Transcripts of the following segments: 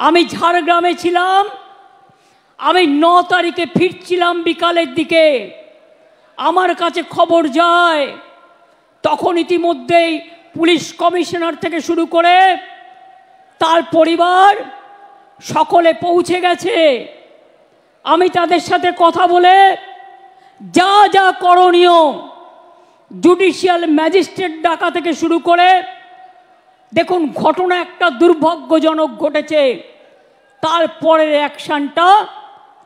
আমি ঝাড়গ্রামে ছিলাম। আমি 9 তারিখে ফিরছিলাম বিকালের দিকে, আমার কাছে খবর যায় তখন ইতিমধ্যেই পুলিশ কমিশনার থেকে শুরু করে তার পরিবার সকলে পৌঁছে গেছে। আমি তাদের সাথে কথা বলে যা যা করণীয়, জুডিশিয়াল ম্যাজিস্ট্রেট ডাকা থেকে শুরু করে, দেখুন ঘটনা একটা দুর্ভাগ্যজনক ঘটেছে, তারপরের অ্যাকশনটা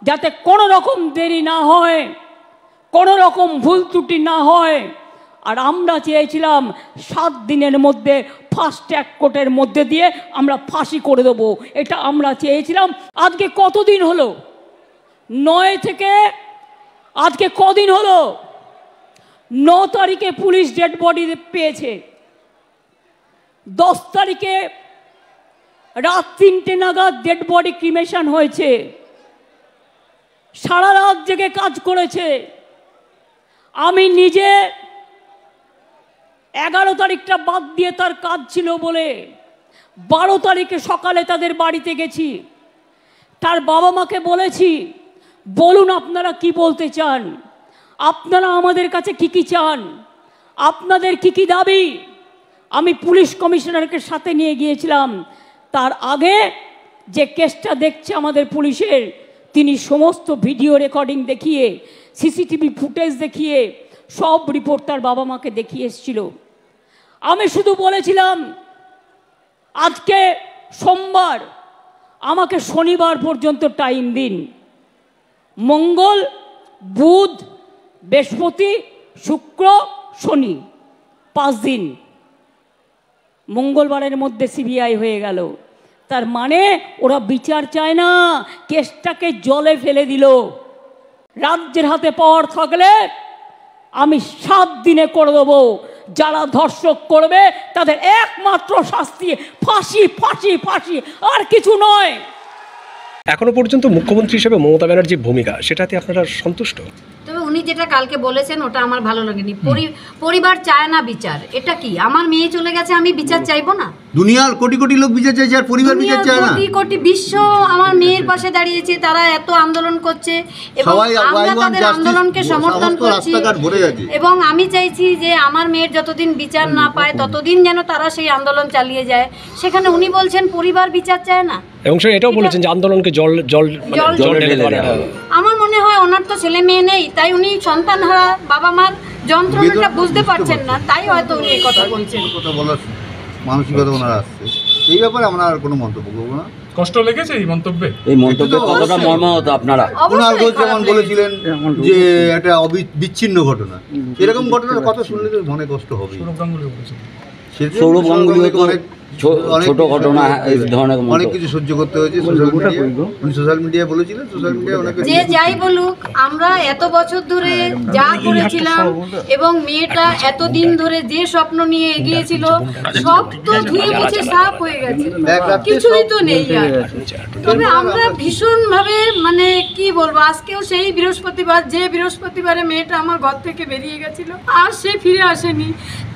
যাতে কোনো রকম দেরি না হয়, কোনো রকম ভুল ত্রুটি না হয়। আর আমরা চেয়েছিলাম 7 দিনের মধ্যে ফাস্ট ট্র্যাক কোর্টের মধ্যে দিয়ে আমরা ফাঁসি করে দেবো, এটা আমরা চেয়েছিলাম। আজকে কতদিন হলো? 9 থেকে আজকে কদিন হলো? 9 তারিখে পুলিশ ডেড বডি পেয়েছে, 10 তারিখে রাত 3টে নাগাদ ডেড বডি ক্রিমেশন হয়েছে। সারা রাত জেগে কাজ করেছে। আমি নিজে 11 তারিখটা বাদ দিয়ে তার কাজ ছিল বলে 12 তারিখে সকালে তাদের বাড়িতে গেছি। তার বাবা মাকে বলেছি, বলুন আপনারা কি বলতে চান, আপনারা আমাদের কাছে কি কি চান, আপনাদের কি কি দাবি। আমি পুলিশ কমিশনারকে সাথে নিয়ে গিয়েছিলাম। তার আগে যে কেসটা দেখছে আমাদের পুলিশের, তিনি সমস্ত ভিডিও রেকর্ডিং দেখিয়ে, সিসিটিভি ফুটেজ দেখিয়ে সব রিপোর্ট তার বাবা মাকে দেখিয়ে এসেছিল। আমি শুধু বলেছিলাম আজকে সোমবার, আমাকে শনিবার পর্যন্ত টাইম দিন। মঙ্গল, বুধ, বৃহস্পতি, শুক্র, শনি, 5 দিন। মঙ্গলবারের মধ্যে সিবিআই হয়ে গেল। তার মানে ওরা বিচার চায় না, কেসটাকে জলে ফেলে দিল। রাজ্যের হাতে পাওয়ার থাকলে আমি 7 দিনে করে দেবো। যারা ধর্ষক করবে তাদের একমাত্র শাস্তি ফাঁসি, ফাঁসি, ফাঁসি, আর কিছু নয়। এখনো পর্যন্ত মুখ্যমন্ত্রী হিসেবে মমতা ব্যানার্জির ভূমিকা, সেটাতে আপনারা সন্তুষ্ট? তবে উনি যেটা কালকে বলেছেন ওটা আমার ভালো লাগেনি। পরিবার চায় না বিচার, এটা কি? আমার মেয়ে চলে গেছে, আমি বিচার চাইবো না? দুনিয়ার কোটি কোটি লোক বিচার চাইছে, আর পরিবার বিচার চায় না? কোটি কোটি বিশ্ব আমার মেয়ের পাশে দাঁড়িয়েছে, তারা এত আন্দোলন করছে এবং আমরা তাদের আন্দোলনকে সমর্থন করছি। এবং আমি চাইছি যে আমার মেয়ের যতদিন বিচার না পায় ততদিন যেন তারা সেই আন্দোলন চালিয়ে যায়। সেখানে উনি বলছেন পরিবার বিচার চায় না, এবং সে এটাও বলেছেন যে আন্দোলনকে জল জল জল ঢেলে দেওয়া। আমার মনে হয় ওনার তো ছেলে মেয়ে নেই, তাই উনি সন্তানহারা বাবা মার যন্ত্রণাটা বুঝতে পারছেন না, তাই হয়তো উনি এই কথা বলছেন। কথা বলার মানসিকতা ওনার আসছে, এই ব্যাপারে আমরা আর কোনো মন্তব্য করবো না। কষ্ট লেগেছে এই মন্তব্যে? এই মন্তব্যে কতটা মর্মাহত আপনারা? ওনার যেমন বলেছিলেন যে একটা বিচ্ছিন্ন ঘটনা, এরকম ঘটনা কথা শুনলে তো মনে কষ্ট হবে। সৌরভ গাঙ্গুলি ছোট ঘটনা, এই ধরনের অনেক কিছু সহ্য করতে হয়েছে। সোশ্যাল মিডিয়ায় বলেছিলেন, সোশ্যাল মিডিয়ায় অনেক যে যাই বলুক, আমরা এত বছর ধরে যা করেছিলাম এবং মেয়েটা এতদিন ধরে যে স্বপ্ন নিয়ে এগিয়েছিল সব তো ধুয়ে মুছে সাফ হয়ে গেছে, কিছুই তো নেই আর। তবে আমরা ভীষণভাবে মানে কি বলবো, আজকেও সেই বৃহস্পতিবার, যে বৃহস্পতিবারে মেয়েটা আমার ঘর থেকে বেরিয়ে গেছিল আর সে ফিরে আসেনি,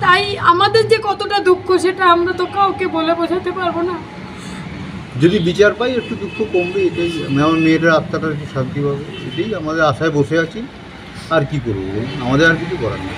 তাই আমাদের যে কতটা দুঃখ সেটা আমরা তো কাউকে বলে বোঝাতে পারবো না। যদি বিচার পাই একটু দুঃখ কমবে, এটাই। আমার মেয়েটার আত্মাটা একটু শান্তি পাবে, এটাই আমাদের আশায় বসে আছি। আর কি করবো, আমাদের আর কিছু করার নেই।